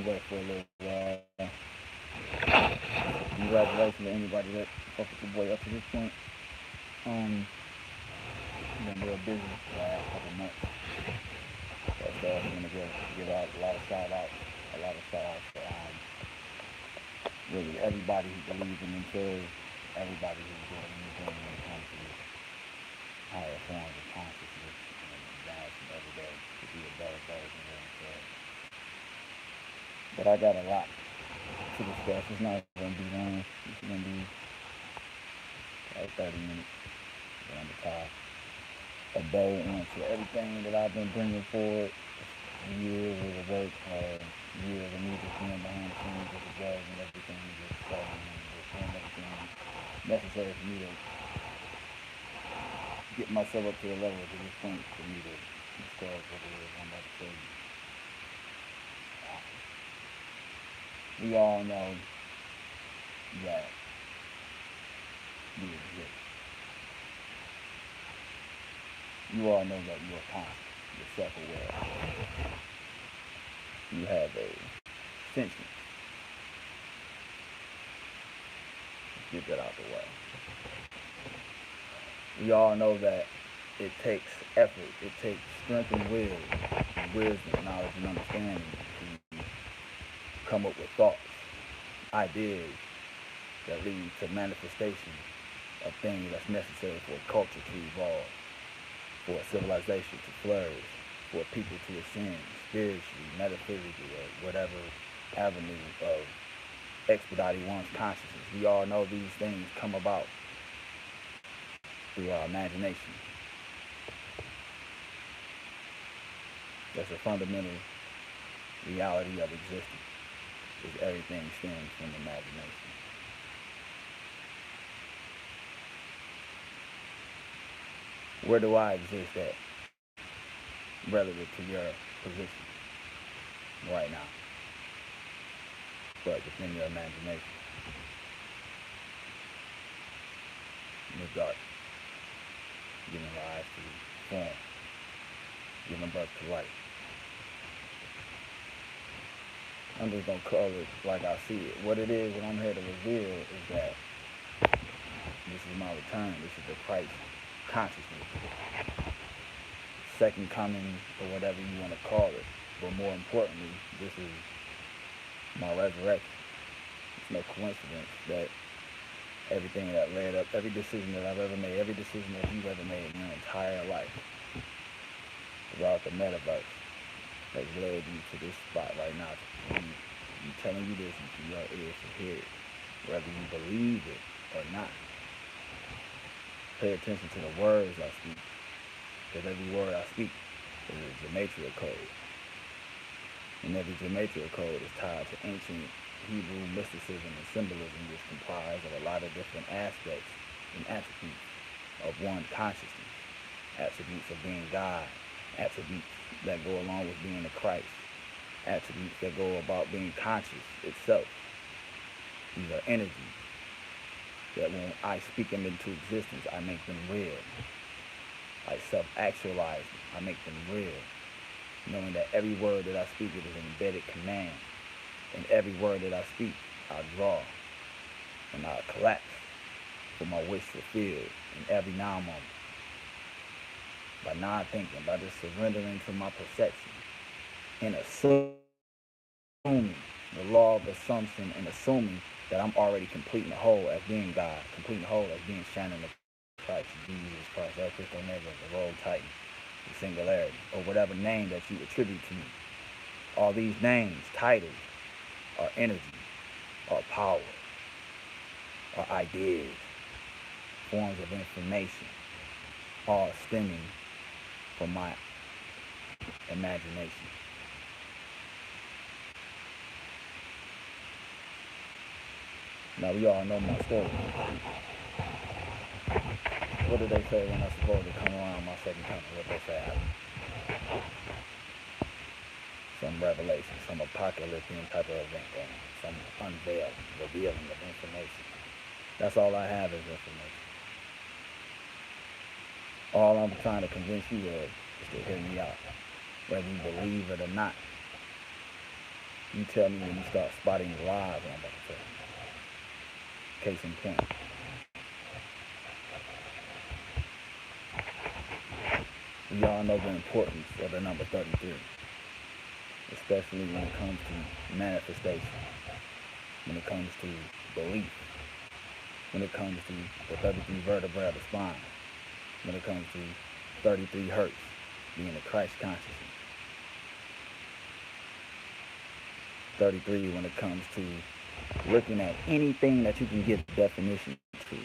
away for a little while. Congratulations to anybody that fucked with your boy up to this point. Been real busy the last couple months. But I'm gonna give out a lot of shout outs to really everybody who believes in themselves, everybody who's doing anything when it comes to higher forms of consciousness and advancing every day to be a better version of themselves. But I got a lot to discuss. It's not going to be long. It's going to be like 30 minutes. But I'm tired. A day into everything that I've been bringing forward. Years of work, years of me just being behind the scenes, just observing everything, just studying, just doing everything necessary for me to get myself up to the level to this point for me to discuss what it is I'm about to tell you. We all know that we exist. You all know that you are conscious. You're self-aware. You have a sentience. Let's get that out the way. We all know that it takes effort, it takes strength and will, and wisdom, knowledge, and understanding to come up with thoughts, ideas that lead to manifestation of things that's necessary for a culture to evolve, for a civilization to flourish, for people to ascend spiritually, metaphysically, or whatever avenue of expediting one's consciousness. We all know these things come about through our imagination. That's a fundamental reality of existence, is everything stems from imagination. Where do I exist at relative to your position right now, but within your imagination? In the dark, giving rise to form, giving birth to life. I'm just gonna call it like I see it. What it is, what I'm here to reveal is that this is my return. This is the Christ consciousness, second coming, or whatever you want to call it. But more importantly, this is my resurrection. It's no coincidence that everything that led up, every decision that I've ever made, every decision that you've ever made in your entire life throughout the metaverse has led you to this spot right now. I'm telling you this into your ears to hear it, whether you believe it or not. Pay attention to the words I speak, because every word I speak is a gematria code. And every gematria code is tied to ancient Hebrew mysticism and symbolism, which comprise of a lot of different aspects and attributes of one consciousness. Attributes of being God, attributes that go along with being the Christ, attributes that go about being conscious itself. These are energies that when I speak them into existence, I make them real. I self-actualize them. I make them real. Knowing that every word that I speak is an embedded command. And every word that I speak, I draw. And I collapse for my wish fulfilled in every now moment. By non-thinking, by just surrendering to my perception. And assuming the law of assumption, and assuming that I'm already complete and whole as being God, complete and whole as being Shannon the Christ, Jesus Christ, El Cristo Negro, the Road Titan, the Singularity, or whatever name that you attribute to me. All these names, titles, are energy, are power, are ideas, forms of information, all stemming from my imagination. Now, we all know my story. What did they say when I'm supposed to come around my second coming? What they say happened? Some revelation, some apocalyptic type of event going on, some unveiling, revealing of information. That's all I have is information. All I'm trying to convince you of is to hear me out, whether you believe it or not. You tell me when you start spotting the lies what I'm about to say. Case in point. We all know the importance of the number 33, especially when it comes to manifestation, when it comes to belief, when it comes to the 33 vertebrae of the spine, when it comes to 33 hertz, being the Christ consciousness. 33 when it comes to looking at anything that you can get definition to.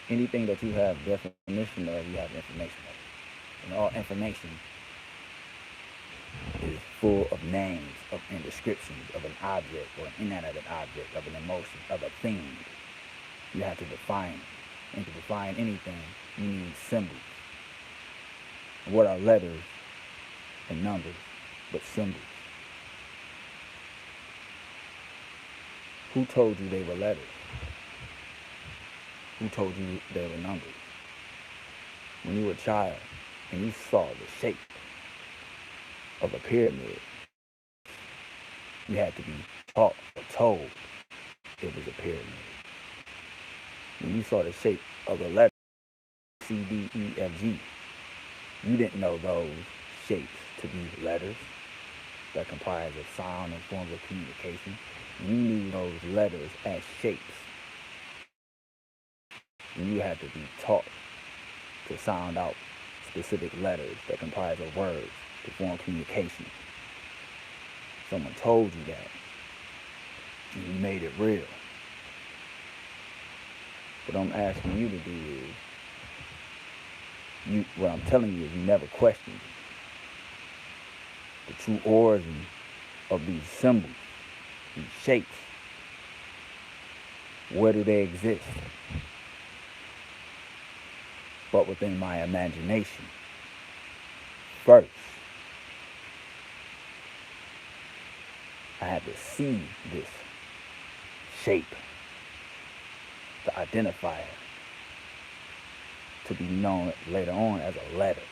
Anything that you have definition of, you have information of. And all information is full of names and descriptions of an object or an inanimate object, of an emotion, of a thing. You have to define it. And to define anything, you need symbols. What are letters and numbers but symbols? Who told you they were letters? Who told you they were numbers? When you were a child and you saw the shape of a pyramid, you had to be taught or told it was a pyramid. When you saw the shape of a letter, C, D, E, F, G, you didn't know those shapes to be letters that comprise of sound and forms of communication. You knew those letters as shapes. And you had to be taught to sound out specific letters that comprise of words to form communication. Someone told you that, and you made it real. What I'm asking you to do is, what I'm telling you is you never questioned the true origin of these symbols, these shapes. Where do they exist? But within my imagination. First, I had to see this shape, to identify it, to be known later on as a letter.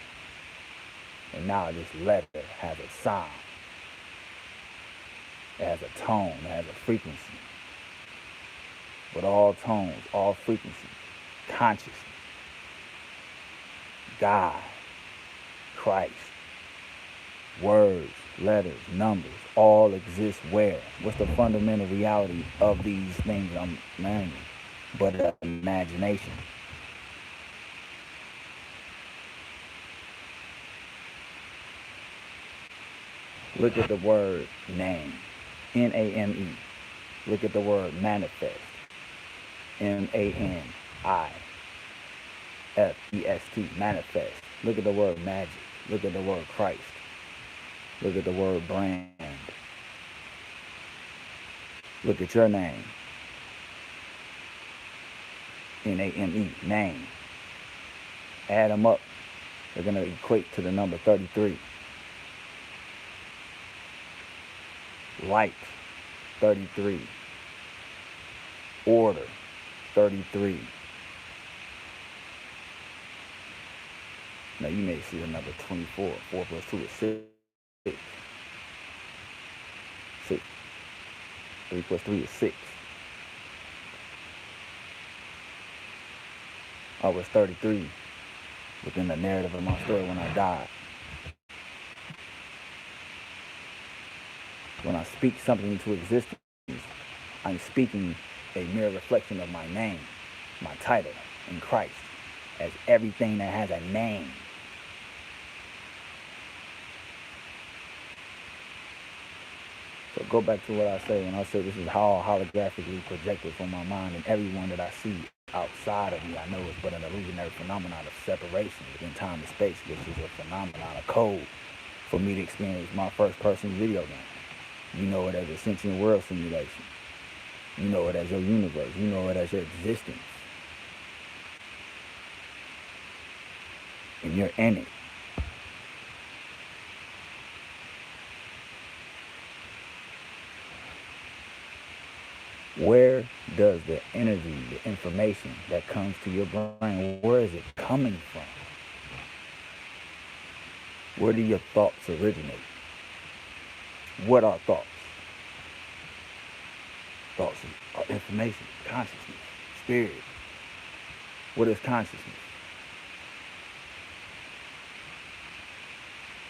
And now this letter has a sound. It has a tone, it has a frequency. But all tones, all frequencies, consciousness, God, Christ, words, letters, numbers, all exist where? What's the fundamental reality of these things I'm learning? But imagination. Look at the word name, N-A-M-E. Look at the word manifest, M-A-N-I-F-E-S-T, manifest. Look at the word magic. Look at the word Christ. Look at the word brand. Look at your name, N-A-M-E, name. Add them up. They're going to equate to the number 33. Light, 33. Order, 33. Now you may see the number 24. 4 plus 2 is 6. 6. 3 plus 3 is 6. I was 33 within the narrative of my story when I died. When I speak something into existence, I'm speaking a mere reflection of my name, my title in Christ, as everything that has a name. So go back to what I say when I say this is how holographically projected from my mind, and everyone that I see outside of me, I know is but an illusionary phenomenon of separation within time and space, which is a phenomenon, a code for me to experience my first person video game. You know it as a sentient world simulation. You know it as your universe. You know it as your existence. And you're in it. Where does the energy, the information that comes to your brain, where is it coming from? Where do your thoughts originate? What are thoughts? thoughts are information, consciousness, spirit. What is consciousness?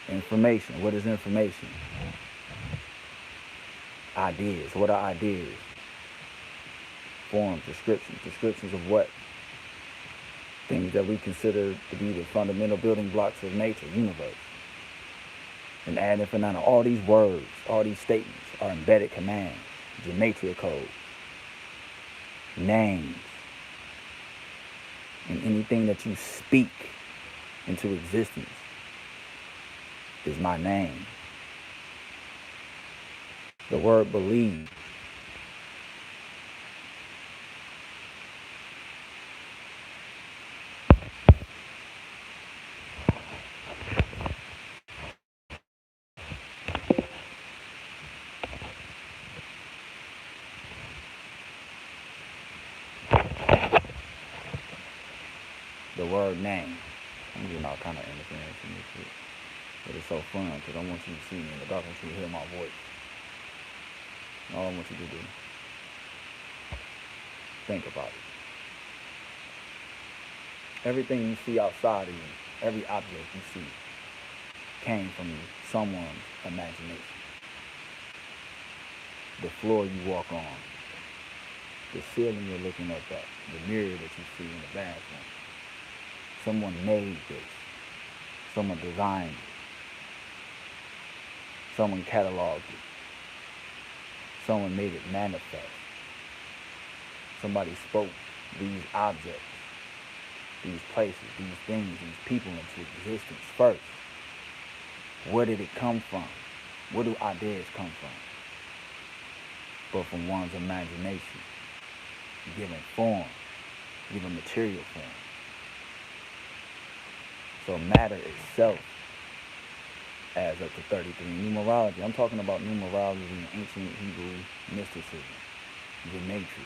Information. What is information? Ideas. What are ideas? Forms, descriptions. Descriptions of what? Things that we consider to be the fundamental building blocks of nature, universe. And ad infinitum. All these words, all these statements are embedded commands, gematria codes, names, and anything that you speak into existence is my name. The word believe. The word name. I'm getting all kind of interference in this shit. But it's so fun because I want you to see me in the dark. I want you to hear my voice. All I want you to do, think about it. Everything you see outside of you, every object you see, came from someone's imagination. The floor you walk on, the ceiling you're looking up at, the mirror that you see in the bathroom. Someone made this. Someone designed it. Someone cataloged it. Someone made it manifest. Somebody spoke these objects, these places, these things, these people into existence first. Where did it come from? Where do ideas come from? But from one's imagination, given form, given material form. So matter itself adds up to 33. Numerology, I'm talking about numerology in ancient Hebrew mysticism, gematria,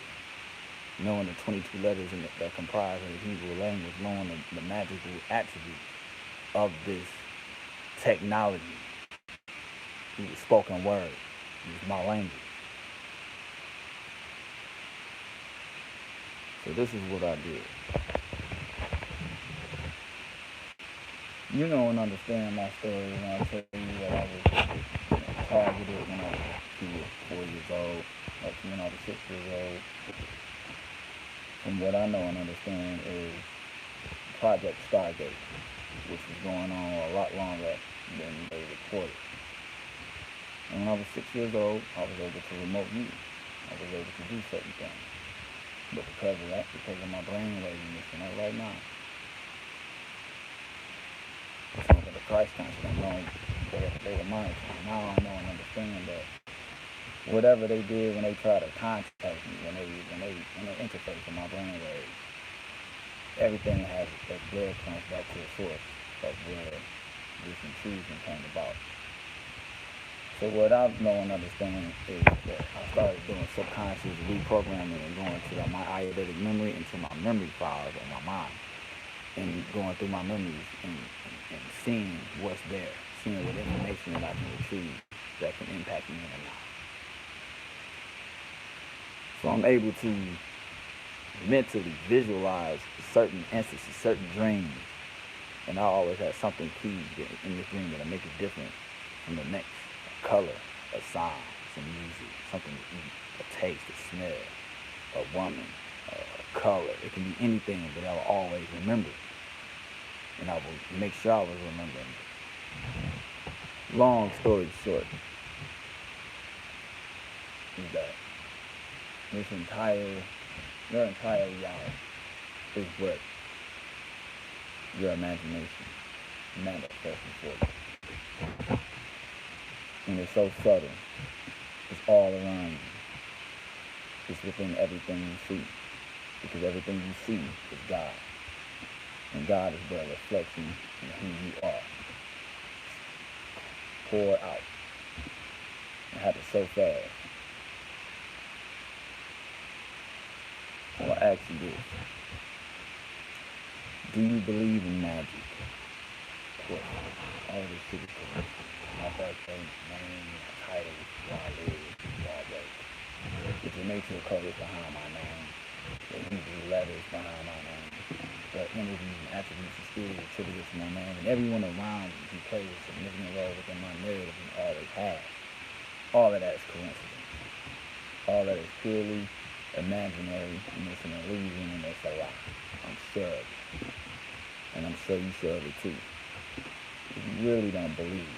knowing the 22 letters that comprise of the Hebrew language, knowing the magical attributes of this technology, through the spoken word, is my language. So this is what I did. You know and understand my story when I tell you that I was targeted when I was 4 years old, up to when I was 6 years old. From what I know and understand is Project Stargate, which was going on a lot longer than they reported. And when I was 6 years old, I was able to remote view. I was able to do certain things. But because of that, because of my brainwave emission right now, some of the Christ consciousness, they were monitoring. Now I know and understand that whatever they did when they tried to contact me, when they interface with my brainwave, everything has that blood comes back to the source of where this intrusion came about. So what I know and understand is that I started doing subconscious reprogramming and going to my eidetic memory, into my memory files of my mind, and going through my memories and seeing what's there, seeing what information that I can retrieve that can impact me or not. So I'm able to mentally visualize certain instances, certain dreams, and I always have something key in this dream that'll make it different from the next. A color, a sound, some music, something to eat, a taste, a smell, a woman, a color. It can be anything, but I will always remember it. And I will make sure I was remembering it. Long story short, is that your entire reality is what your imagination manifests for you. And it's so subtle. It's all around you. It's within everything you see. Because everything you see is God. And God is but a reflection of who you are. Pour out. It happens so fast. So I ask you this. Do you believe in magic? Of course. All this shit is correct. My birthday, name, my title, where I live, where I work. the nature code is behind my name, the Hebrew letters behind my name, the energies and attributes and skills attributed to my name, and everyone around me who plays a significant role within my narrative and always has. All of that is coincidence. All that is purely imaginary, and it's an illusion, and it's a lie. I'm sure of it. And I'm sure you sure of it too. If you really don't believe,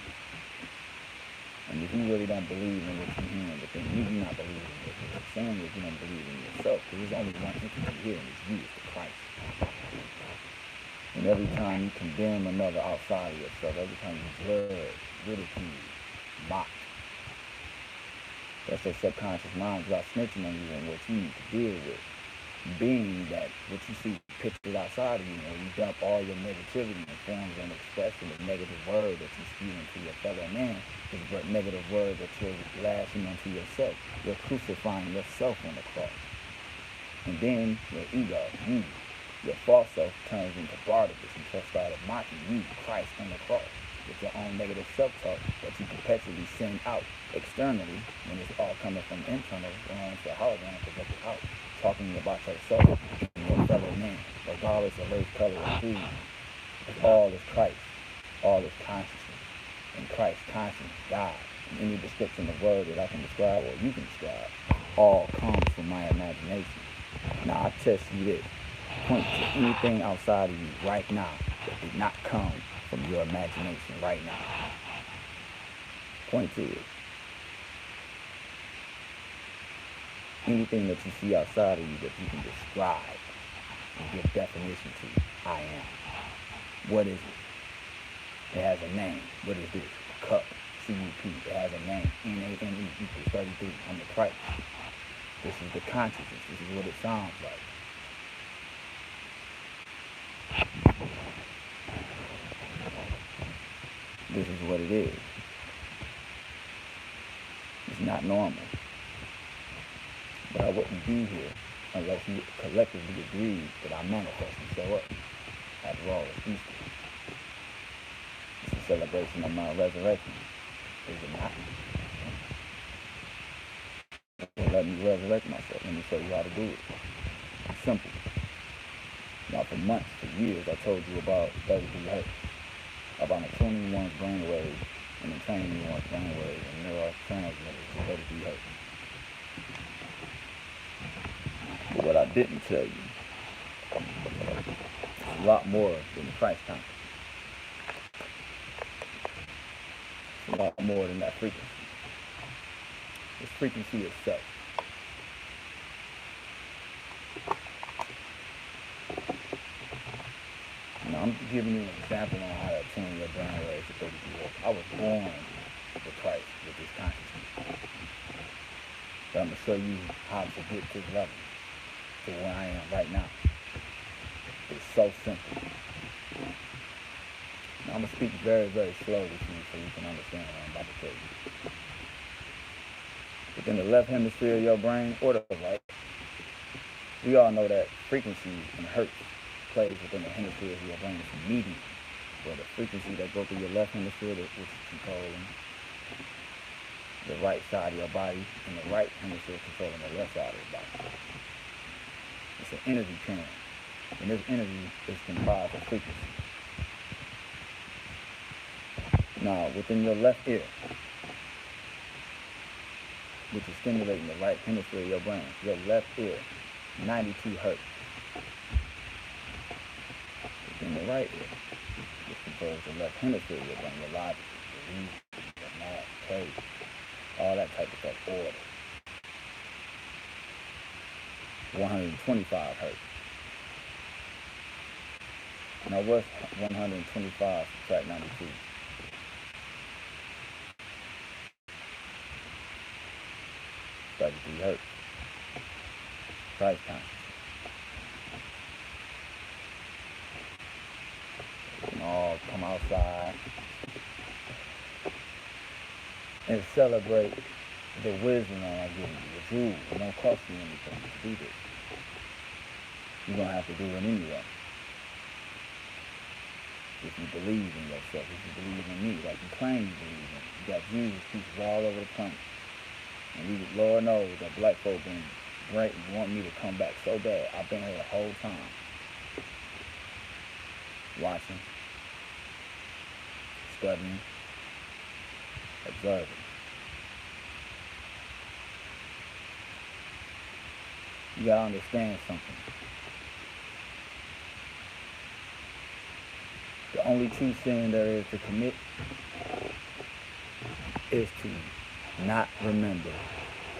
and if you really don't believe in what you're hearing, but then you do not believe in what you're saying, if you don't believe in yourself, because there's only one entity here, and it's you, it's the Christ. And every time you condemn another outside of yourself, every time you judge, ridicule, mock, that's your subconscious mind without snitching on you and what you need to deal with. Being that what you see pictured outside of you, or you dump all your negativity in forms and expression of negative word that you spew into your fellow man, is but negative word that you're lashing onto yourself. You're crucifying yourself on the cross. And then your ego, you, your false self, turns into Barnabas and just started mocking you, Christ, on the cross, with your own negative self-talk that you perpetually send out externally when it's all coming from internal, going to a hologram projected out, talking about yourself and your fellow man, regardless of race, color, or creed. All is Christ, all is consciousness, and Christ, consciousness, God, and any description of word that I can describe or you can describe, all comes from my imagination. Now I test you this. Point to anything outside of you right now that did not come from your imagination right now. Point to it. Anything that you see outside of you that you can describe and give definition to. I am. What is it? It has a name. What is this? Cup. C-U-P. It has a name. N-A-M-E equals 33. I'm the Christ. This is the consciousness. This is what it sounds like. This is what it is. It's not normal. But I wouldn't be here unless you collectively agreed that I manifest and show up. After all, it's Easter. It's a celebration of my resurrection. Is it not? So let me resurrect myself. Let me show you how to do it. It's simple. Now for months, for years, I told you about 33 hertz. About a 21 brainwaves and the training one's brainwaves and neurotransmitters to 33 hertz. But what I didn't tell you is a lot more than the Christ consciousness. It's a lot more than that frequency. It's frequency itself. Now, I'm giving you an example on how to tune your brainwaves to 33 hertz. I was born with Christ, with this consciousness. But I'm going to show you how to get to this level, to where I am right now. It's so simple. Now, I'm going to speak very, very slowly to you so you can understand what I'm about to tell you. Within the left hemisphere of your brain, or the right, we all know that frequency in hertz plays within the hemisphere of your brain is medium, where the frequency that goes through your left hemisphere, which is controlling the right side of your body, and the right hemisphere controlling the left side of your body. It's an energy current, and this energy is comprised of frequency. Now, within your left ear, which is stimulating the right hemisphere of your brain, your left ear, 92 hertz. Within the right ear, which controls the left hemisphere of your brain, your logic, your reason, your math, code, all that type of stuff, order. 125 hertz. Now what's 125 subtract 92? Hertz. Christ consciousness. We can all come outside and celebrate the wisdom that I give you, the jewels. It don't cost you anything to do this. You're going to have to do it anyway. If you believe in yourself, if you believe in me, like you claim you believe in. You got Jesus pieces all over the planet. And Lord knows that black folk been want me to come back so bad. I've been here the whole time, watching, studying, observing. You gotta understand something. The only true sin there is to commit is to not remember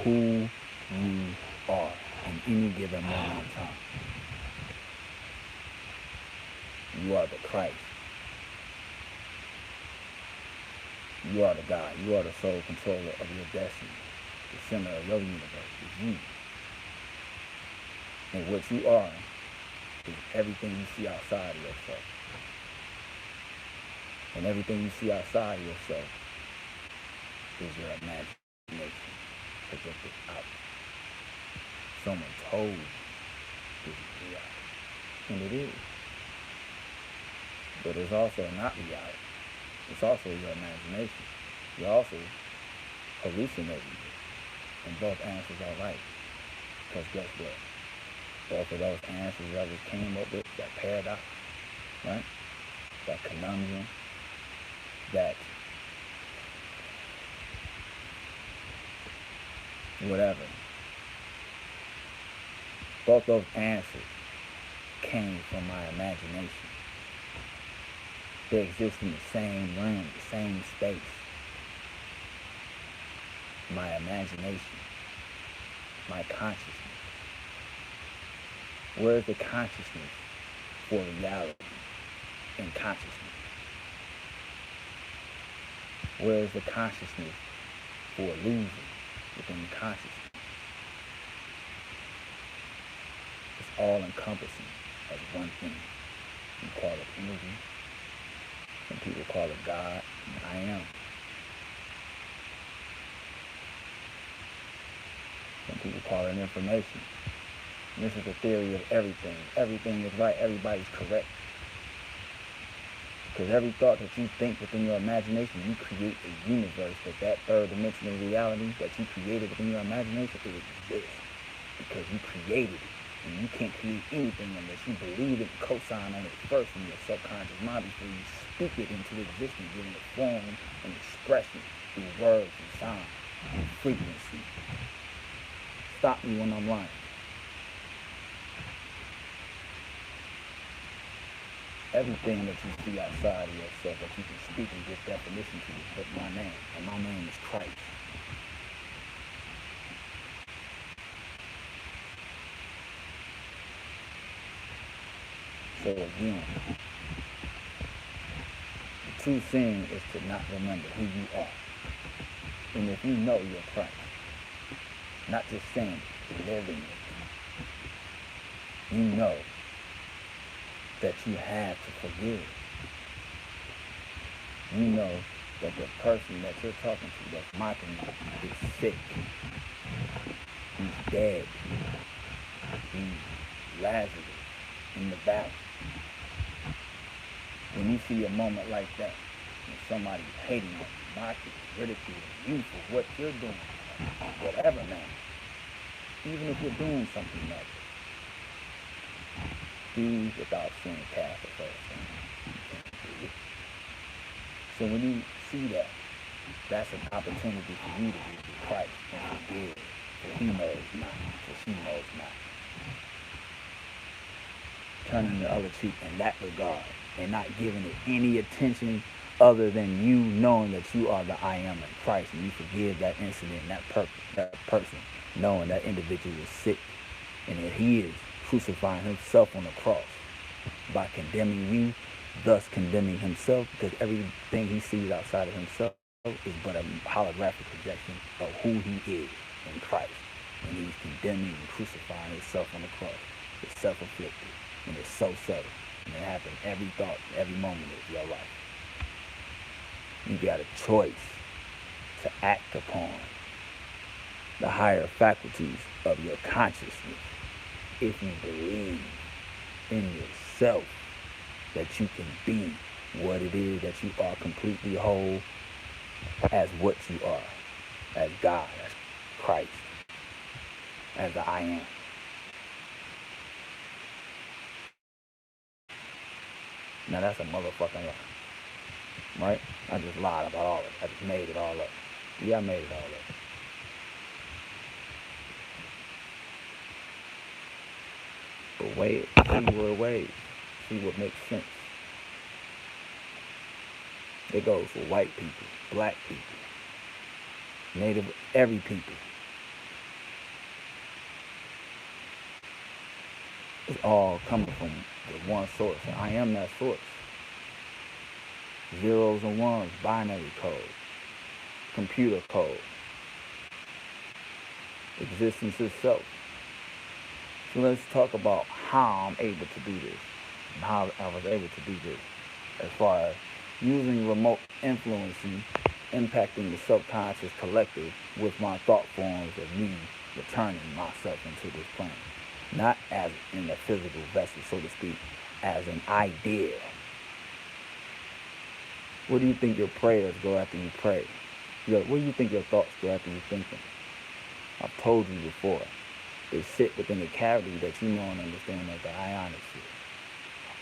who you are in any given moment in time. You are the Christ. You are the God. You are the sole controller of your destiny. The center of your universe is you. And what you are is everything you see outside of yourself. And everything you see outside of yourself is your imagination projected out. Someone told you this is reality. And it is. But it's also not reality. It's also your imagination. You're also hallucinating. And both answers are right. Because guess what? Both of those answers I just came up with, that paradox, right? That conundrum, that whatever. Both those answers came from my imagination. They exist in the same room, the same space. My imagination, my consciousness. Where is the consciousness for reality in consciousness? Where is the consciousness for illusion within consciousness? It's all encompassing as one thing. You call it energy. Some people call it God. I am. Some people call it information. And this is the theory of everything. Everything is right. Everybody's correct. Because every thought that you think within your imagination, you create a universe that third dimensional reality that you created within your imagination, it exists. Because you created it. And you can't create anything unless you believe it and co-sign on it first in your subconscious mind before you speak it into existence, giving it form and expression through words and sound and frequency. Stop me when I'm lying. Everything that you see outside of yourself that you can speak and give definition to is but my name, and my name is Christ. So again, the true sin is to not remember who you are. And if you know you're Christ, not just saying it, living it, you know that you have to forgive. You know that the person that you're talking to that's mocking you is sick. He's dead. He's Lazarus in the valley. When you see a moment like that, when somebody's hating you, mocking you, ridiculing you for what you're doing, whatever, man, even if you're doing something negative, be without sin cast the first thing. So when you see that, that's an opportunity for you to be with Christ and forgive, for he knows not, for she knows not. Turning the other cheek in that regard and not giving it any attention other than you knowing that you are the I am in Christ, and you forgive that incident, that person, knowing that individual is sick and that he is crucifying himself on the cross by condemning you, thus condemning himself, because everything he sees outside of himself is but a holographic projection of who he is in Christ. And he's condemning and crucifying himself on the cross. It's self-inflicted, and it's so subtle, and it happens every thought, every moment of your life. You got a choice to act upon the higher faculties of your consciousness if you believe in yourself that you can be what it is that you are completely whole as what you are, as God, Christ as the I am. Now that's a motherfucking lie, right? I just lied about all of it. I just made it all up. Yeah, I made it all up. But wait, see where it weighs. See what makes sense. It goes for white people, black people, native, every people. It's all coming from the one source, and I am that source. Zeros and ones, binary code, computer code, existence itself. So let's talk about how I'm able to do this, and how I was able to do this, as far as using remote influencing, impacting the subconscious collective with my thought forms of me returning myself into this plane. Not as in a physical vessel, so to speak, as an idea. What do you think your prayers go after you pray? What do you think your thoughts go after you thinking? I've told you before. They sit within the cavity that you know and understand as the ionosphere.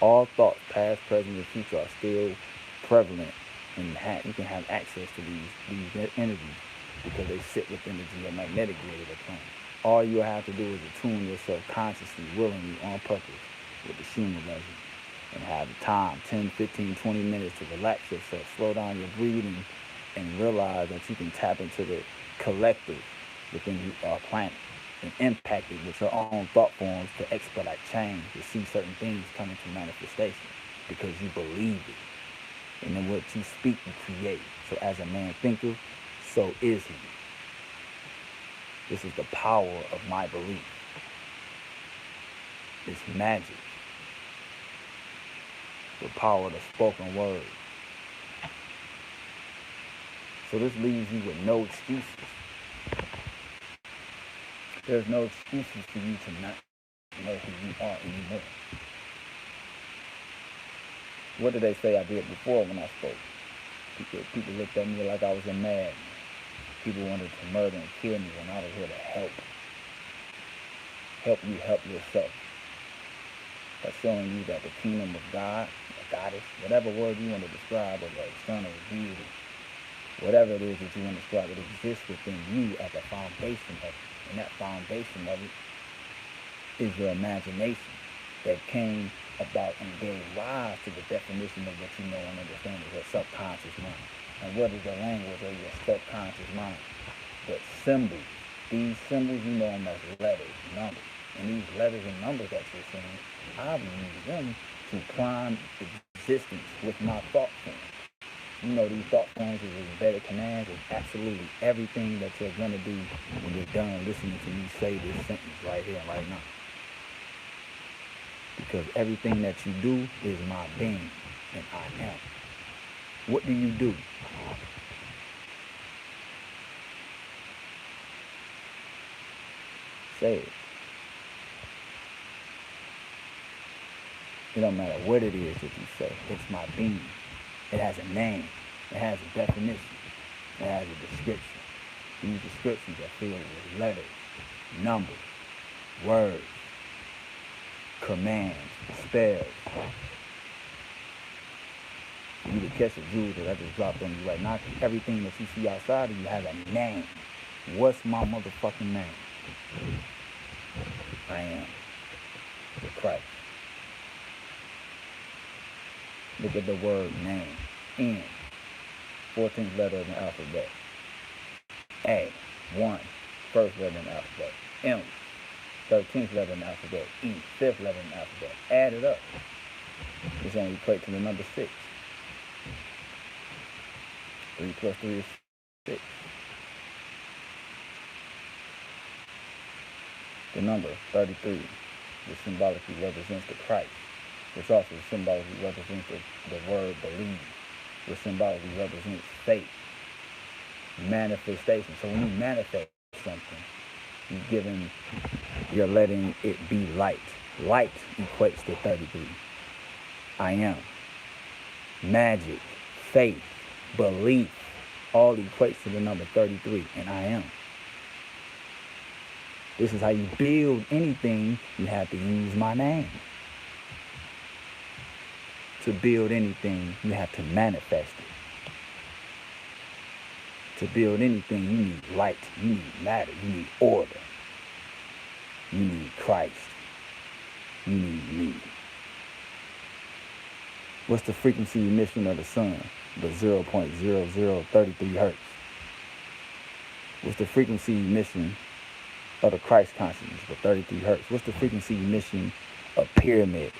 All thoughts, past, present, and future, are still prevalent, and you can have access to these energies because they sit within the geomagnetic grid of the planet. All you have to do is attune yourself consciously, willingly, on purpose with the Schumann legend, and have the time, 10, 15, 20 minutes to relax yourself, slow down your breathing, and realize that you can tap into the collective within our planet and impact it with your own thought forms to expedite change, to see certain things come into manifestation because you believe it. And then what you speak, you create. So as a man thinketh, so is he. This is the power of my belief. It's magic. The power of the spoken word. So this leaves you with no excuses. There's no excuses for you to not know who you are anymore. What did they say I did before when I spoke? People looked at me like I was a madman. People wanted to murder and kill me when I was here to help. Help you help yourself. By showing you that the kingdom of God, the goddess, whatever word you want to describe, or the external deity, whatever it is that you want to describe, it exists within you as a foundation of it. And that foundation of it is your imagination that came about and gave rise to the definition of what you know and understand as your subconscious mind. And what is the language of your subconscious mind? But symbols. These symbols, you know them as letters, numbers. And these letters and numbers that you're seeing, I've used them to prime existence with my thought forms. You know, these thought forms is embedded commands of absolutely everything that you're going to do when you're done listening to me say this sentence right here and right now. Because everything that you do is my being, and I am. What do you do? Say it. It don't matter what it is that you say. It's my being. It has a name. It has a definition. It has a description. These descriptions are filled with letters, numbers, words, commands, spells. For you to catch a jewel that I just dropped on you right now, everything that you see outside of you has a name. What's my motherfucking name? I am the Christ. Look at the word name. N, 14th letter of the alphabet. A, 1, first letter in the alphabet. M, 13th letter in the alphabet. E, 5th letter in the alphabet. Add it up. It's going to equate to the number 6. 3 plus 3 is 6. The number 33, which symbolically represents the Christ, which also symbolically represents the word believe, which symbolically represents faith, manifestation. So when you manifest something, you're letting it be light. Light equates to 33. I am. Magic, faith, belief, all equates to the number 33, and I am. This is how you build anything. You have to use my name. To build anything, you have to manifest it. To build anything, you need light, you need matter, you need order. You need Christ. You need me. What's the frequency emission of the sun? The 0.0033 hertz. What's the frequency emission of the Christ consciousness? The 33 hertz. What's the frequency emission of pyramids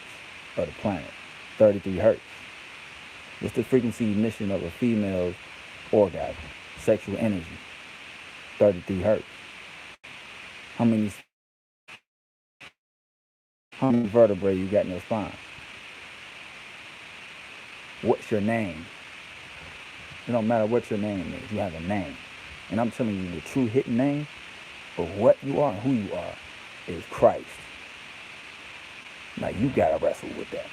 of the planet? 33 hertz. What's the frequency emission of a female's orgasm? Sexual energy? 33 hertz. How many vertebrae you got in your spine? What's your name? It don't matter what your name is. You have a name. And I'm telling you, the true hidden name of what you are and who you are is Christ. Now you gotta wrestle with that.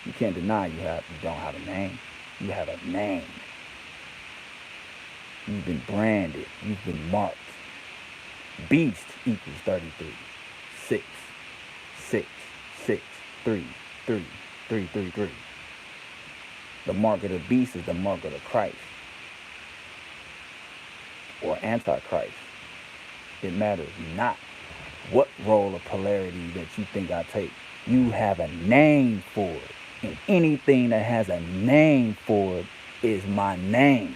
You can't deny you don't have a name. You have a name. You've been branded. You've been marked. Beast equals 33. 6, 6, 6, 3, 3, 3, 3, 3. The mark of the beast is the mark of the Christ. Or Antichrist. It matters not what role of polarity that you think I take. You have a name for it. And anything that has a name for it is my name.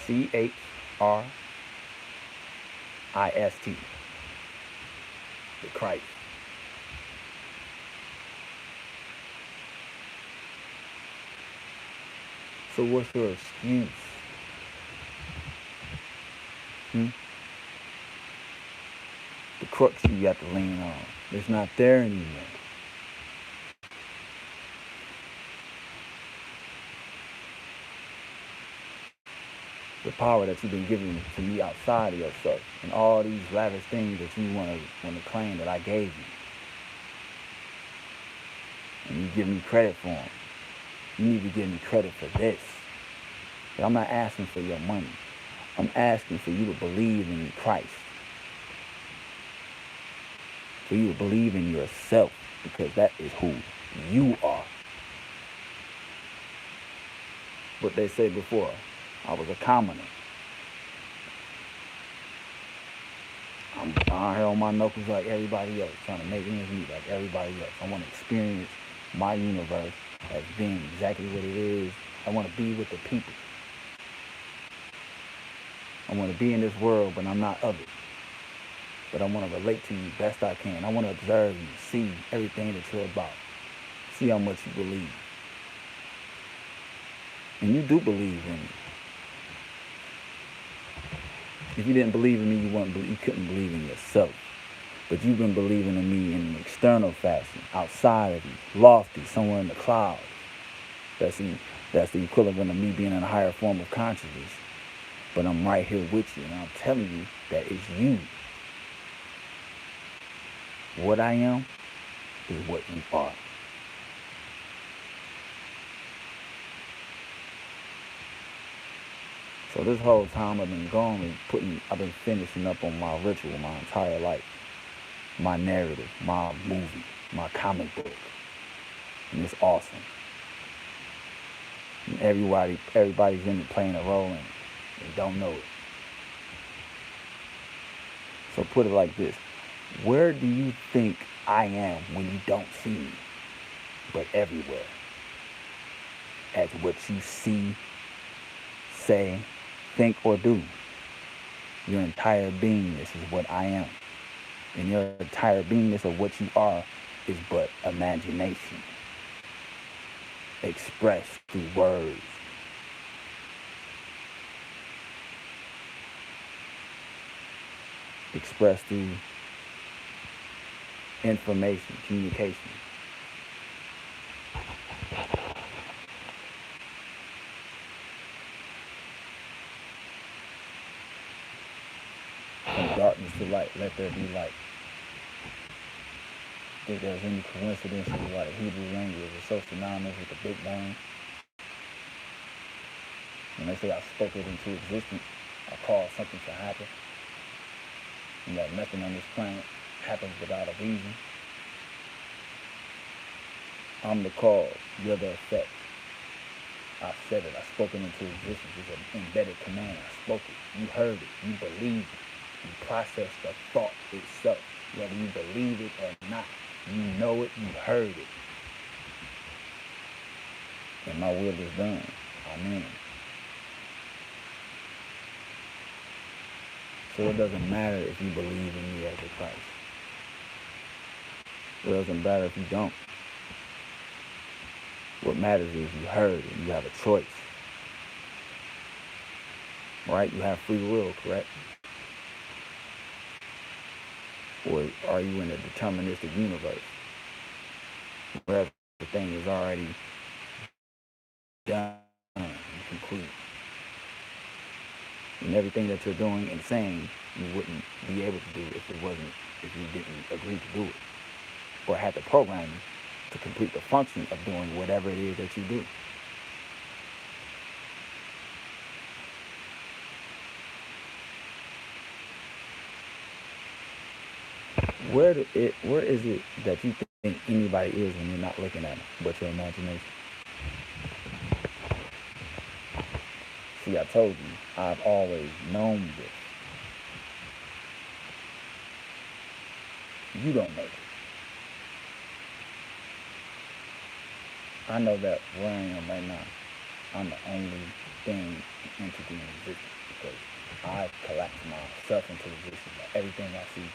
CHRIST. The Christ. So what's your excuse? The crux you got to lean on. It's not there anymore. The power that you've been giving to me outside of yourself, and all these lavish things that you want to claim that I gave you, and you give me credit for them. You need to give me credit for this. But I'm not asking for your money. I'm asking for you to believe in Christ. For you to believe in yourself, because that is who you are. What they said before, I was a commoner. I'm out here on my knuckles like everybody else, trying to make ends meet like everybody else. I want to experience my universe as being exactly what it is. I want to be with the people. I want to be in this world, but I'm not of it. But I want to relate to you best I can. I want to observe you, see everything that you're about. See how much you believe. And you do believe in me. If you didn't believe in me, you couldn't believe in yourself. But you've been believing in me in an external fashion, outside of you, lofty, somewhere in the clouds. That's the equivalent of me being in a higher form of consciousness. But I'm right here with you, and I'm telling you that it's you. What I am is what you are. So this whole time I've been going and I've been finishing up on my ritual my entire life. My narrative, my movie, my comic book. And it's awesome. And everybody's in it playing a role in it. They don't know it. So put it like this. Where do you think I am when you don't see me? But everywhere. As what you see, say, think, or do. Your entire beingness is what I am. And your entire beingness of what you are is but imagination. Expressed through words. Expressed through information, communication. From darkness to light, let there be light. think there's any coincidence in why the Hebrew language is so synonymous with the Big Bang. When they say I spoke it into existence, I caused something to happen, and that nothing on this planet happens without a reason. I'm the cause, you're the effect. I said it, I spoke it into existence. It's an embedded command. I spoke it, you heard it, you believed it, you processed the thought itself. Whether you believe it or not, you know it, you heard it. And my will is done. Amen. So it doesn't matter if you believe in me as a Christ. It doesn't matter if you don't. What matters is you heard and you have a choice. Right? You have free will, correct? Or are you in a deterministic universe where everything is already done and complete? And everything that you're doing and saying you wouldn't be able to do if you didn't agree to do it. Or had the programming to complete the function of doing whatever it is that you do. Where is it that you think anybody is when you're not looking at them but your imagination? See, I told you, I've always known this. You don't know this. I know that where I am right now, I'm the only thing, entity in existence, because I've collapsed myself into existence. Like everything I see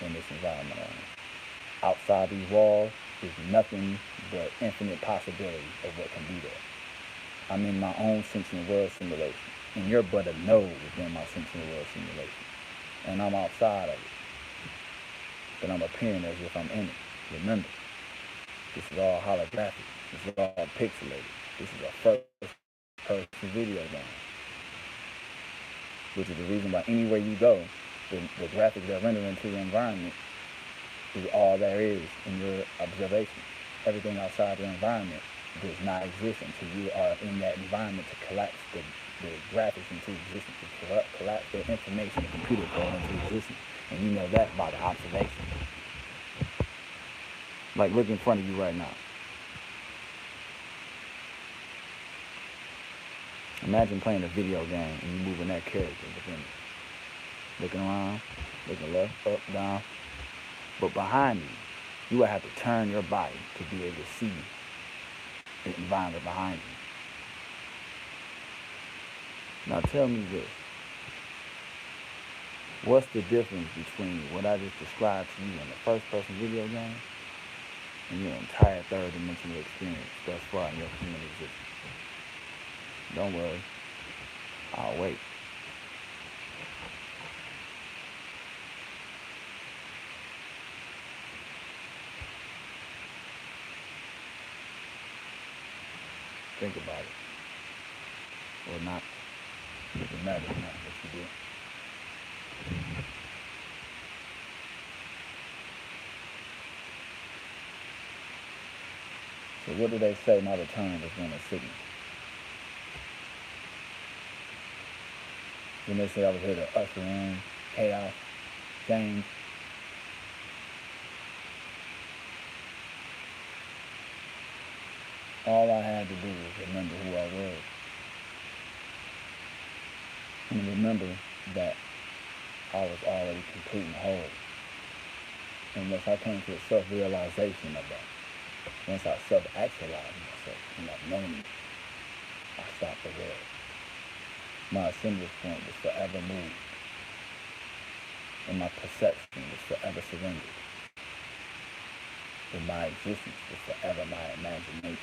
in this environment right now. Outside these walls is nothing but infinite possibility of what can be there. I'm in my own sentient world simulation, and you're but a node within my sentient world simulation, and I'm outside of it, but I'm appearing as if I'm in it. Remember, this is all holographic. This is all pixelated. This is a first-person video game, which is the reason why anywhere you go, the graphics that render into the environment is all there is in your observation. Everything outside the environment does not exist until you are in that environment to collapse the graphics into existence, to collapse the information, the computer code into existence. And you know that by the observation. Like, look in front of you right now. Imagine playing a video game and you moving that character within it. Looking around, looking left, up, down. But behind you, you would have to turn your body to be able to see the environment behind you. Now tell me this. What's the difference between what I just described to you in the first-person video game and your entire third-dimensional experience thus far in your human existence? Don't worry. I'll wait. Think about it. Or not. It doesn't matter not what you do. So what do they say my return is going to signal? When they say I was here to usher in chaos, change, all I had to do was remember who I was. And remember that I was already complete and whole. And once I came to a self-realization of that, once I self-actualized myself and I've known it, I stopped the world. My assemblage point was forever moved. And my perception was forever surrendered. And my existence was forever my imagination.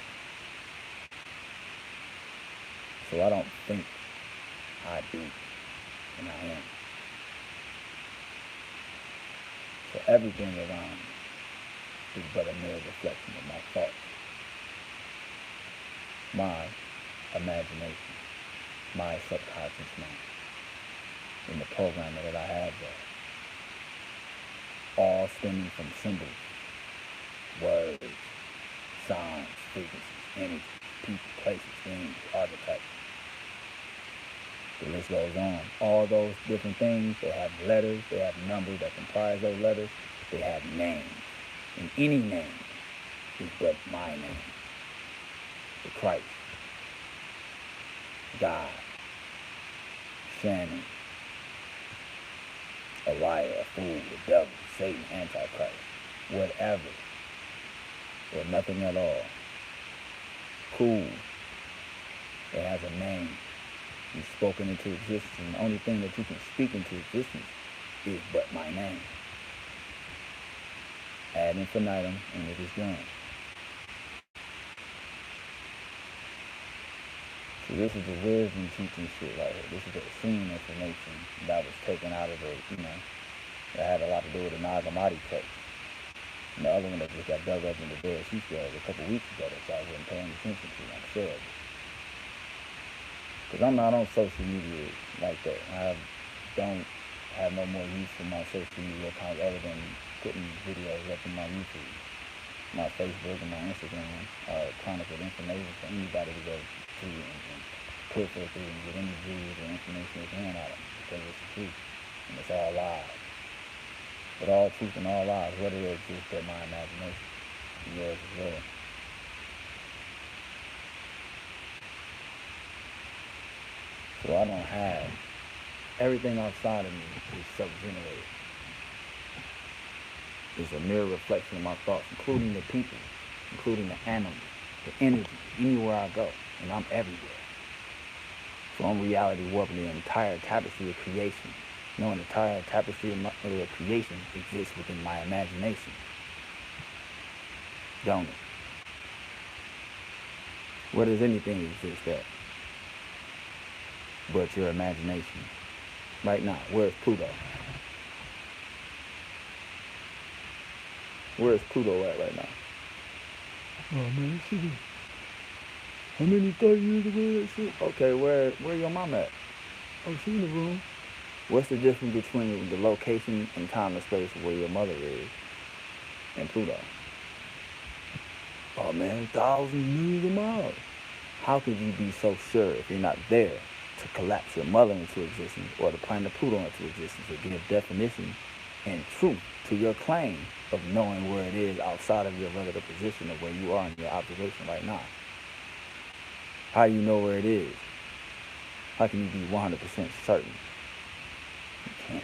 So I don't think, I do, and I am. So everything around me is but a mere reflection of my thoughts, my imagination, my subconscious mind, and the programming that I have there, all stemming from symbols words, signs, frequencies, energy, people, places, things, archetypes. The list goes on. All those different things, they have letters, they have numbers that comprise those letters, they have names. And any name is but my name. The Christ, God, Shannon, a liar, a fool, the devil, Satan, Antichrist, whatever, or nothing at all. Cool. It has a name. You've spoken into existence, and the only thing that you can speak into existence is but my name. Ad infinitum, and it is done. So this is the wisdom teaching shit right here. This is the scene information that was taken out of the, that had a lot to do with the Hommaity text. And the other one that just got dug up in the Dead Sea Scrolls a couple weeks ago that y'all wasn't paying attention to, I'm sure of it. Because I'm not on social media like that. I don't have no more use for my social media accounts other than putting videos up in my YouTube. My Facebook and my Instagram are chronicled information for anybody to go to and click through and get any views or information they can out of them, because it's the truth and it's all lies. But all truth and all lies, what it is but my imagination, and yours as well. So I don't have, everything outside of me is self-generated. It's a mirror reflection of my thoughts, including the people, including the animals, the energy, anywhere I go, and I'm everywhere. So I'm reality warping the entire tapestry of creation, knowing the entire tapestry of creation exists within my imagination. Don't it? Where does anything exist at? But your imagination. Right now, where's Pluto? Where's Pluto at right now? Oh man, how many 30 years ago that shit? Okay, where your mom at? Oh, she in the room. What's the difference between the location and time and space where your mother is and Pluto? Oh man, thousands, millions of miles. How could you be so sure if you're not there to collapse your mother into existence or to planet Pluto into existence or give definition and truth to your claim of knowing where it is outside of your regular position of where you are in your observation right now? How do you know where it is? How can you be 100% certain? You can't.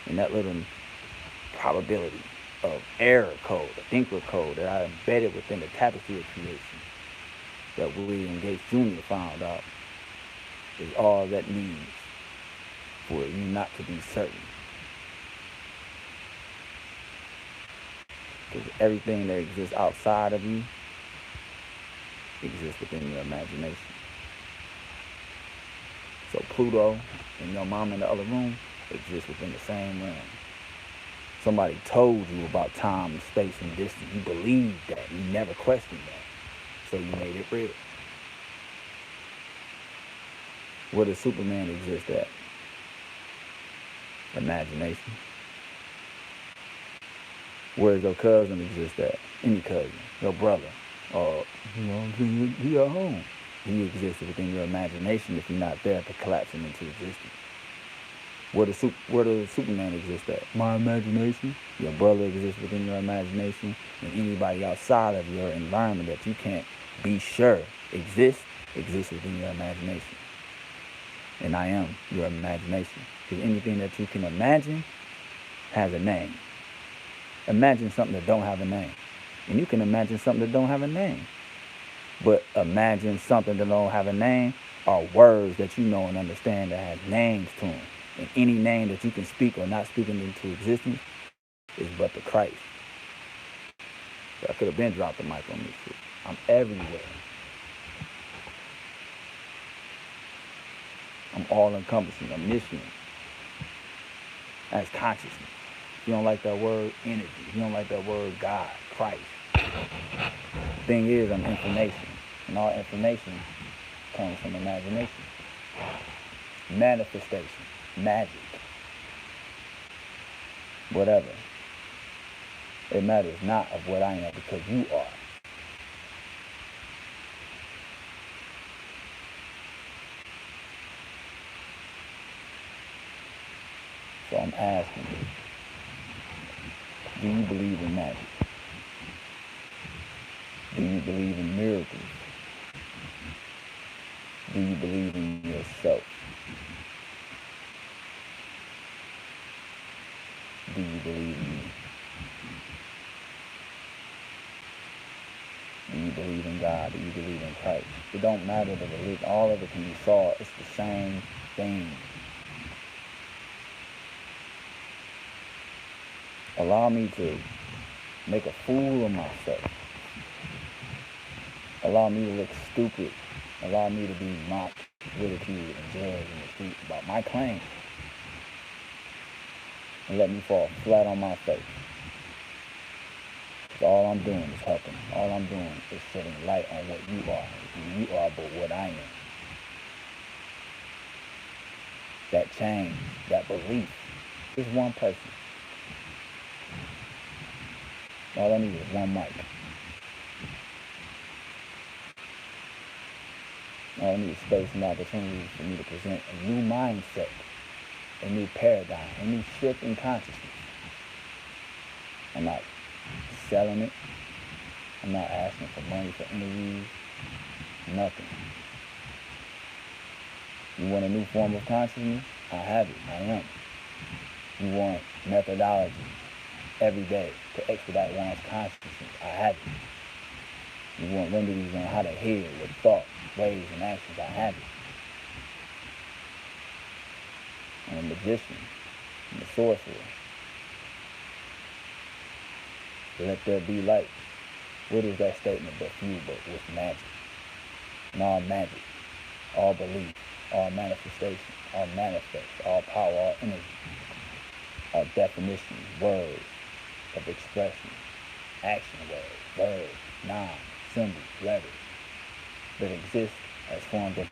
And that little probability of error code, the thinker code that I embedded within the tapestry of creation that William Gates Jr. found out is all that needs for you not to be certain. Because everything that exists outside of you exists within your imagination. So Pluto and your mom in the other room exist within the same realm. Somebody told you about time, space, and distance. You believed that. You never questioned that. So you made it real. Where does Superman exist at? Imagination. Where does your cousin exist at? Any cousin, your brother, or he at home. He exists within your imagination if you're not there to collapse him into existence. Where does Superman exist at? My imagination. Your brother exists within your imagination, and anybody outside of your environment that you can't be sure exists within your imagination. And I am your imagination. Because anything that you can imagine has a name. Imagine something that don't have a name. And you can imagine something that don't have a name. But imagine something that don't have a name are words that you know and understand that has names to them. And any name that you can speak or not speaking into existence is but the Christ. So I could have been dropped the mic on this shit. I'm everywhere. I'm all-encompassing, omniscient. That's consciousness. If you don't like that word, energy. If you don't like that word, God, Christ. The thing is, I'm information. And all information comes from imagination. Manifestation. Magic. Whatever. It matters not of what I am, because you are. So I'm asking you, do you believe in magic? Do you believe in miracles? Do you believe in yourself? Do you believe in me? Do you believe in God? Do you believe in Christ? It don't matter the religion. All of it can be solved. It's the same thing. Allow me to make a fool of myself. Allow me to look stupid. Allow me to be mocked, ridiculed, and judged in the street about my claim. And let me fall flat on my face. Because all I'm doing is helping. All I'm doing is shedding light on what you are. And you are but what I am. That change, that belief, is one person. All I need is one mic. All I need is space and opportunity for me to present a new mindset, a new paradigm, a new shift in consciousness. I'm not selling it. I'm not asking for money for interviews. Nothing. You want a new form of consciousness? I have it. I am. You want methodology every day to expedite one's consciousness? I have it. You want remedies on how to heal with thought, ways, and actions? I have it. I'm a magician. I'm a sorcerer. Let there be light. What is that statement but few, but with magic? And all magic, all belief, all manifestation, all manifest, all power, all energy, all definitions, words of expression, action words, verbs, nouns, symbols, letters, that exist as forms of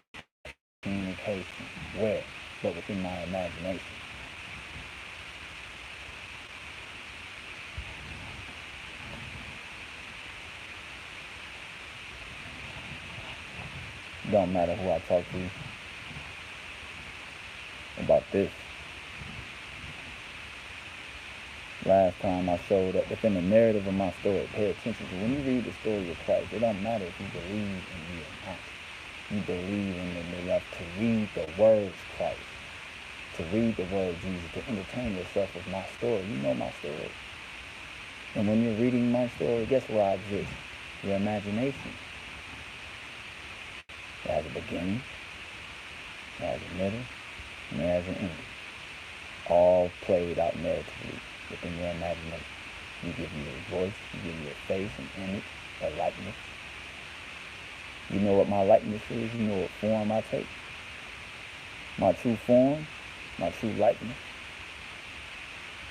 communication. Where? But within my imagination. Don't matter who I talk to about this. Last time I showed up within the narrative of my story. Pay attention to when you read the story of Christ. It don't matter if you believe in me or not. You believe in them enough to read the words Christ, to read the word Jesus, to entertain yourself with my story. You know my story. And when you're reading my story, guess where I exist? Your imagination. It has a beginning, it has a middle, and it has an end. All played out narratively within your imagination. You give me a voice, you give me a face, an image, a likeness. You know what my likeness is, you know what form I take. My true form, my true likeness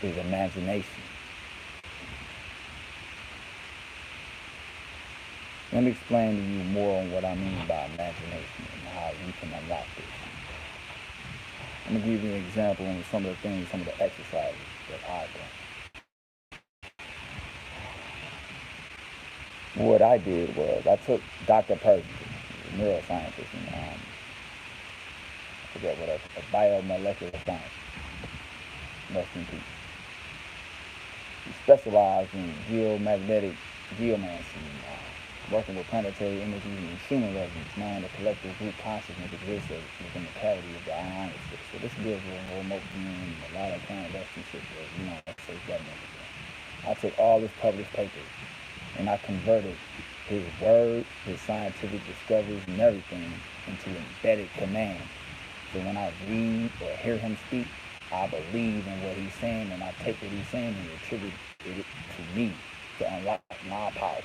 is imagination. Let me explain to you more on what I mean by imagination and how you can unlock this. I'm going to give you an example on some of the things, some of the exercises that I've done. What I did was, I took Dr. Perkins, a neuroscientist, and I forget what else, a biomolecular science, rest in peace. He specialized in geomancy, working with planetary images and human resonance, knowing the collective group consciousness exists within the cavity of the ionic system. So this deals with remote viewing, a lot of clandestine shit, say government. I took all his published papers and I converted his words, his scientific discoveries and everything into embedded commands. So when I read or hear him speak, I believe in what he's saying, and I take what he's saying and attribute it to me to unlock my power.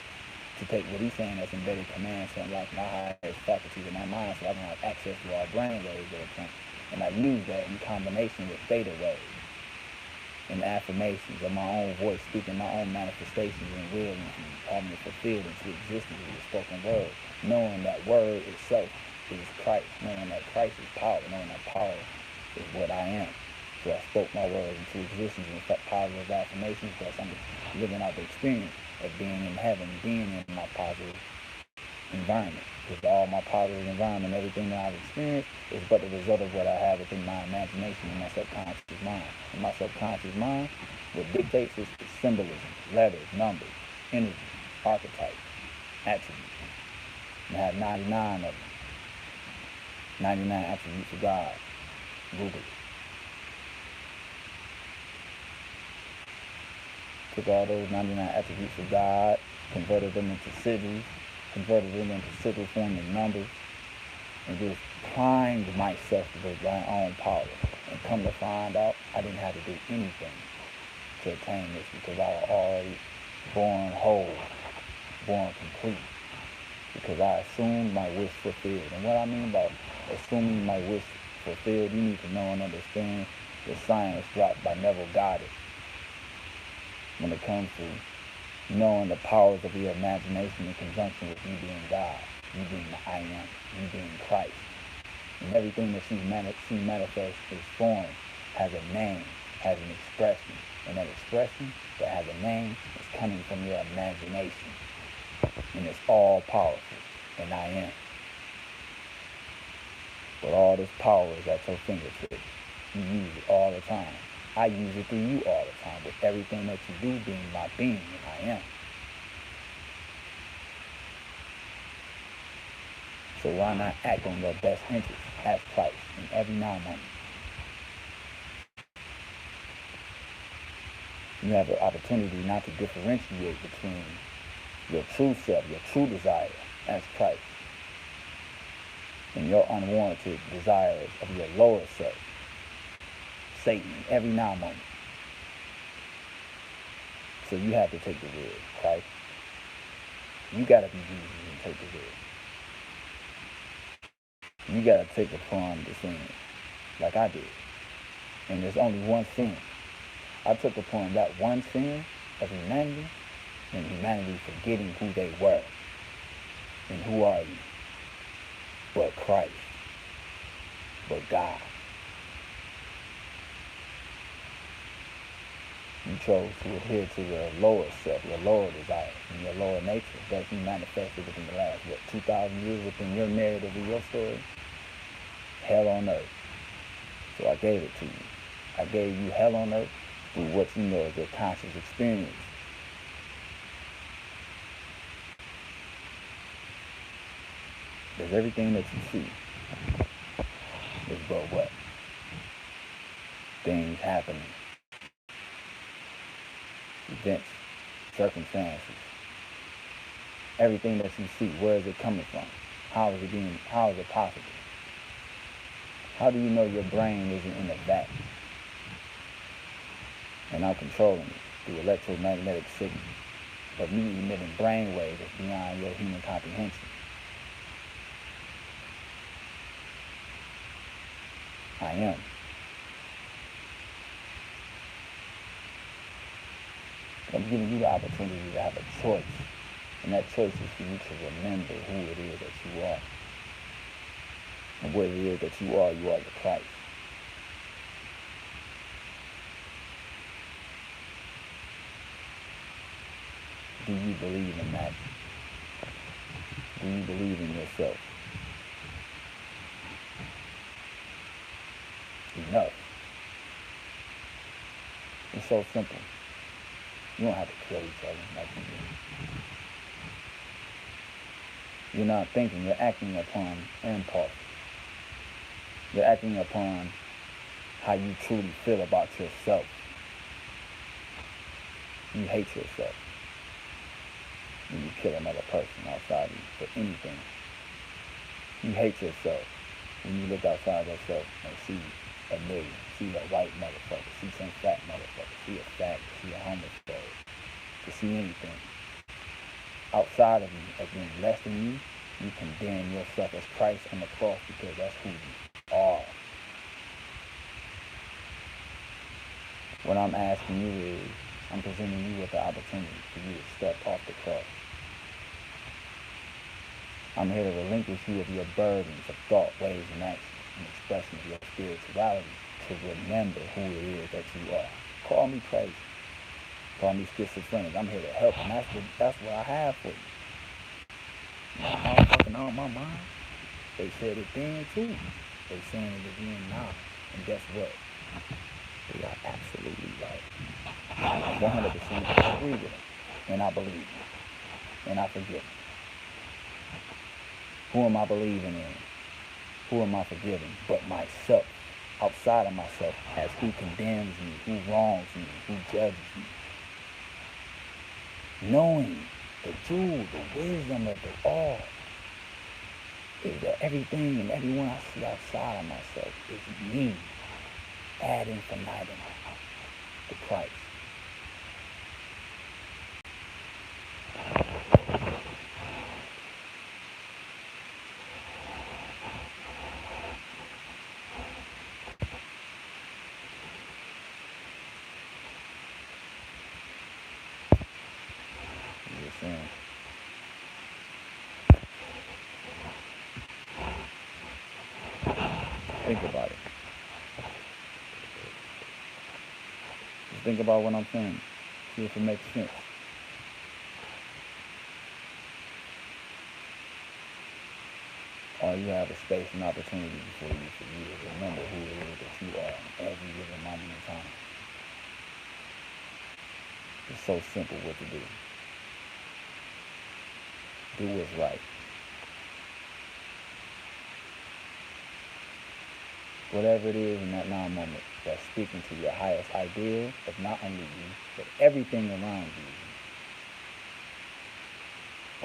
To take what he's saying as embedded commands to unlock my highest faculties in my mind so I can have access to our brainwaves that are pumped. And I use that in combination with theta waves and affirmations of my own voice, speaking my own manifestations and will and having it fulfilled into existence with the spoken word, knowing that word itself is Christ, knowing that Christ is power, knowing that power is what I am. So I spoke my words into existence and felt positive affirmations because I'm living out the experience of being in heaven, being in my positive environment. Because all my positive environment, everything that I've experienced is but the result of what I have within my imagination and my subconscious mind. And my subconscious mind, what dictates is symbolism, letters, numbers, energy, archetypes, attributes. And I have 99 of them. 99 attributes of God. Google it. Took all those 99 attributes of God, converted them into sigils, converted them into sigil form and numbers, and just primed myself with my own power. And come to find out, I didn't have to do anything to attain this because I was already born whole, born complete. Because I assumed my wish fulfilled. And what I mean by assuming my wish fulfilled, you need to know and understand the science dropped by Neville Goddard when it comes to knowing the powers of your imagination in conjunction with you being God, you being the I am, you being Christ. And everything that you manifest is form, has a name, has an expression. And that expression that has a name is coming from your imagination. And it's all powerful, and I am. But all this power is at your fingertips. You use it all the time. I use it through you all the time, with everything that you do being my being, and I am. So why not act on your best interest as Christ in every now moment? You have the opportunity not to differentiate between your true self, your true desire as Christ, and your unwarranted desires of your lower self, Satan, every now moment. So you have to take the wheel, Christ. You got to be Jesus and take the wheel. You got to take upon the sin, like I did. And there's only one sin. I took upon that one sin of humanity, and humanity forgetting who they were. And who are you? But Christ. But God. You chose to adhere to your lower self, your lower desires, and your lower nature that you manifested within the last, 2,000 years within your narrative of your story? Hell on earth. So I gave it to you. I gave you hell on earth through what you know as your conscious experience. Because everything that you see is but what? Things happening. Events, circumstances. Everything that you see, where is it coming from? How is it possible? How do you know your brain isn't in a vacuum? And I'm controlling it through electromagnetic signals of me emitting brainwaves that's beyond your human comprehension. I am. I'm giving you the opportunity to have a choice. And that choice is for you to remember who it is that you are. And what it is that you are the Christ. Do you believe in that? Do you believe in yourself? Enough. It's so simple. You don't have to kill each other like you do. You're not thinking, you're acting upon impulse. You're acting upon how you truly feel about yourself. You hate yourself when you kill another person outside of you for anything. You hate yourself when you look outside yourself and see a million, see a white motherfucker, see some fat motherfucker, see a fat, see a homophobe, to see anything outside of you as being less than you, you condemn yourself as Christ on the cross because that's who you are. What I'm asking you is, I'm presenting you with the opportunity for you to step off the cross. I'm here to relinquish you of your burdens of thought, ways, and action, and expression of your spirituality to remember who it is that you are. Call me crazy. Call me schizophrenic. I'm here to help, and that's what I have for you. I'm fucking out my mind. They said it then too. They saying it again now. And guess what? They are absolutely right. I 100% agree with them. And I believe them. And I forgive them. Who am I believing in? Who am I forgiving? But myself. Outside of myself, as who condemns me, who wrongs me, who judges me. Knowing the jewel, the wisdom of it all is that everything and everyone I see outside of myself is me ad infinitum to Christ. Think about it. Just think about what I'm saying. See if it makes sense. All you have is space and opportunity before you for you to remember who it is that you are in every given moment in time. It's so simple what to do. Do what's right. Whatever it is in that now moment that's speaking to your highest ideal of not only you, but everything around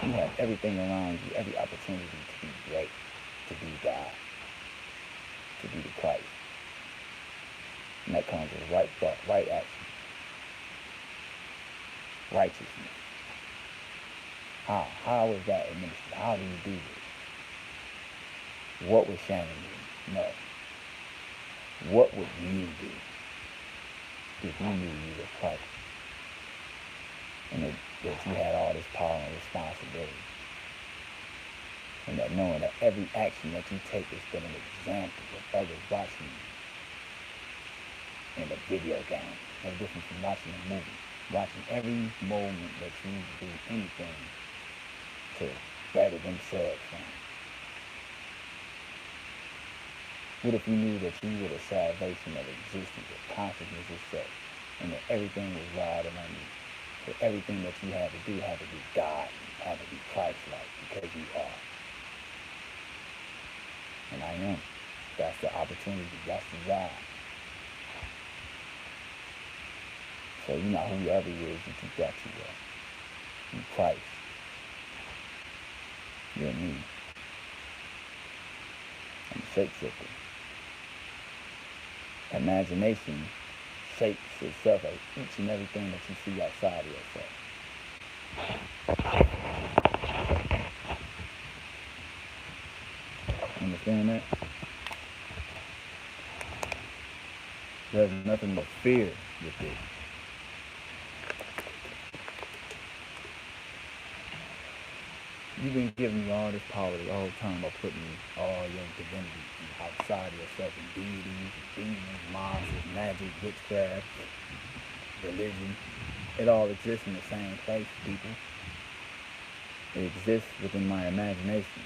you. You have everything around you, every opportunity to be great, to be God, to be the Christ. And that comes with right thought, right action, righteousness. How is that administered? How do you do this? What would Shannon do? No. What would you do if you knew you were Christ? And that you had all this power and responsibility. And that knowing that every action that you take is but an example of others watching you in a video game. No different from watching a movie. Watching every moment that you do anything to better themselves from. What if you knew that you were the salvation of existence, of consciousness itself, and that everything was riding on you? So everything that you had to do had to be God, had to be Christ-like, because you are. And I am. That's the opportunity. That's the job. So you're not whoever it is that you got you are. You're Christ. You're me. I'm a shapeshifter. Imagination shapes itself as each and everything that you see outside of yourself. Understand that? There's nothing but fear with this. You've been giving me all this power the whole time by putting all your divinity outside of yourself and deities, demons, monsters, magic, witchcraft, religion. It all exists in the same place, people. It exists within my imagination.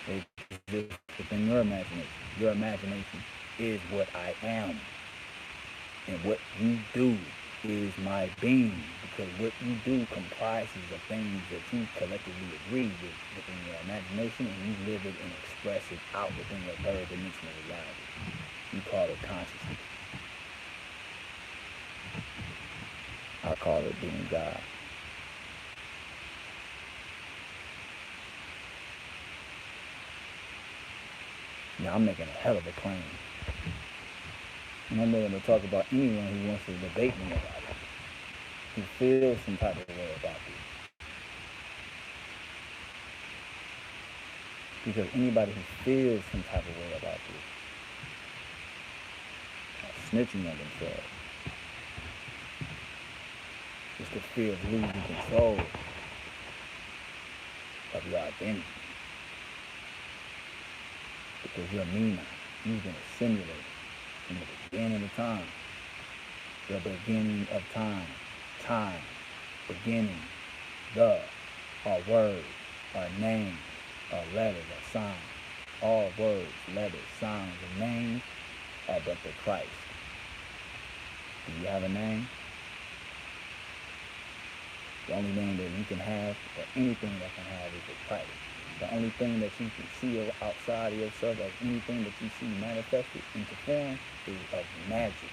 It exists within your imagination. Your imagination is what I am. And what you do is my being, because what you do comprises of things that you collectively agree with within your imagination, and you live it and express it out within your third dimensional reality. You call it consciousness. I call it being God. Now I'm making a hell of a claim. And I'm willing to talk about anyone who wants to debate me about it, who feels some type of way about this. Because anybody who feels some type of way about this are snitching on themselves. It's the fear of losing control of your identity. Because you're me now. You've been assimilated from the beginning of time. The beginning of time. Time. Beginning. The. Our words. Our names. Our letters. Our signs. All words, letters, signs, and names are but the Christ. Do you have a name? The only name that you can have, or anything that can have, is the Christ. The only thing that you can see outside of yourself, as anything that you see manifested into form, is of magic.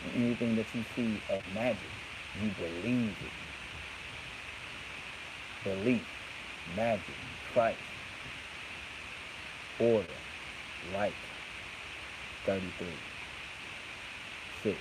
And anything that you see of magic, you believe it. Belief, magic, Christ, order, light, 33, 6.